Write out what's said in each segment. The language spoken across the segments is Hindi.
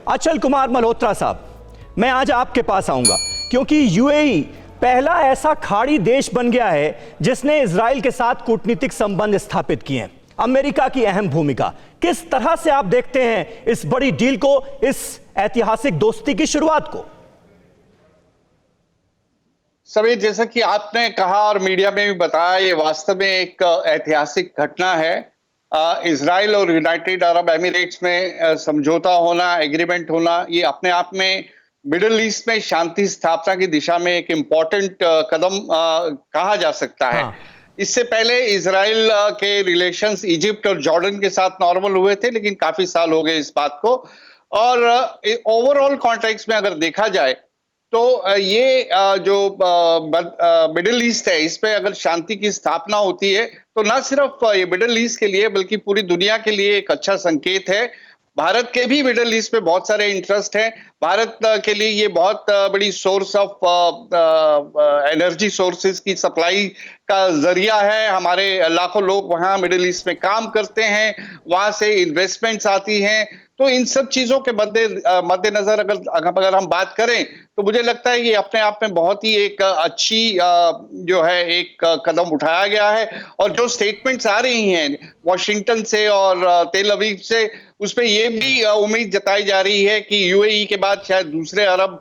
अचल कुमार मल्होत्रा साहब, मैं आज आपके पास आऊंगा क्योंकि यूएई पहला ऐसा खाड़ी देश बन गया है जिसने इजराइल के साथ कूटनीतिक संबंध स्थापित किए हैं। अमेरिका की अहम भूमिका, किस तरह से आप देखते हैं इस बड़ी डील को, इस ऐतिहासिक दोस्ती की शुरुआत को? सभी, जैसा कि आपने कहा और मीडिया में भी बताया, ये वास्तव में एक ऐतिहासिक घटना है। इजराइल और यूनाइटेड अरब एमिरेट्स में समझौता होना, एग्रीमेंट होना, ये अपने आप में मिडिल ईस्ट में शांति स्थापना की दिशा में एक इम्पोर्टेंट कदम कहा जा सकता है। हाँ। इससे पहले इजराइल के रिलेशंस इजिप्ट और जॉर्डन के साथ नॉर्मल हुए थे, लेकिन काफी साल हो गए इस बात को। और ओवरऑल कॉन्टेक्स्ट में अगर देखा जाए तो ये जो मिडिल ईस्ट है, इस पे अगर शांति की स्थापना होती है तो ना सिर्फ ये मिडिल ईस्ट के लिए बल्कि पूरी दुनिया के लिए एक अच्छा संकेत है। भारत के भी मिडिल ईस्ट में बहुत सारे इंटरेस्ट हैं। भारत के लिए ये बहुत बड़ी सोर्स ऑफ एनर्जी सोर्सेज की सप्लाई का जरिया है। हमारे लाखों लोग वहाँ मिडिल ईस्ट में काम करते हैं, वहां से इन्वेस्टमेंट्स आती हैं। तो इन सब चीजों के मद्देनजर अगर हम बात करें तो मुझे लगता है ये अपने आप में बहुत ही एक अच्छी जो है एक कदम उठाया गया है। और जो स्टेटमेंट्स आ रही हैं वॉशिंगटन से और तेल अवीव से, उसपे ये भी उम्मीद जताई जा रही है कि यूएई के बाद शायद दूसरे अरब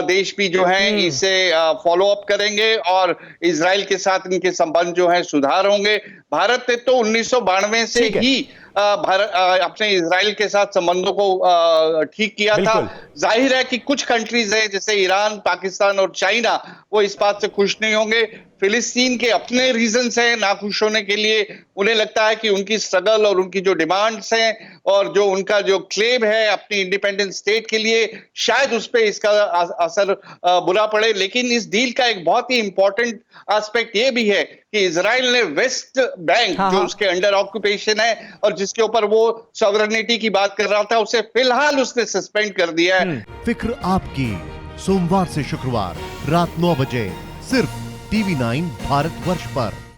देश भी जो हैं इसे फॉलो अप करेंगे और इजराइल के साथ इनके संबंध जो हैं सुधार होंगे। भारत ने तो 1992 से ही भारत अपने इजराइल के साथ संबंधों को ठीक किया था। जाहिर है कि कुछ कंट्रीज हैं जैसे ईरान, पाकिस्तान और चाइना, वो इस बात से खुश नहीं होंगे। फिलिस्तीन के अपने रीजंस हैं नाखुश होने के लिए। उन्हें लगता है कि उनकी स्ट्रगल और उनकी जो डिमांड्स हैं और जो उनका जो क्लेम है अपनी इंडिपेंडेंट स्टेट के लिए, शायद उस पर इसका असर बुरा पड़े। लेकिन इस डील का एक बहुत ही इंपॉर्टेंट एस्पेक्ट ये भी है कि इजराइल ने वेस्ट बैंक जो उसके अंडर ऑक्यूपेशन है और जिसके ऊपर वो सॉवरेनिटी की बात कर रहा था, उसे फिलहाल उसने सस्पेंड कर दिया है। फिक्र आपकी, सोमवार से शुक्रवार रात 9 बजे सिर्फ TV9 भारतवर्ष पर।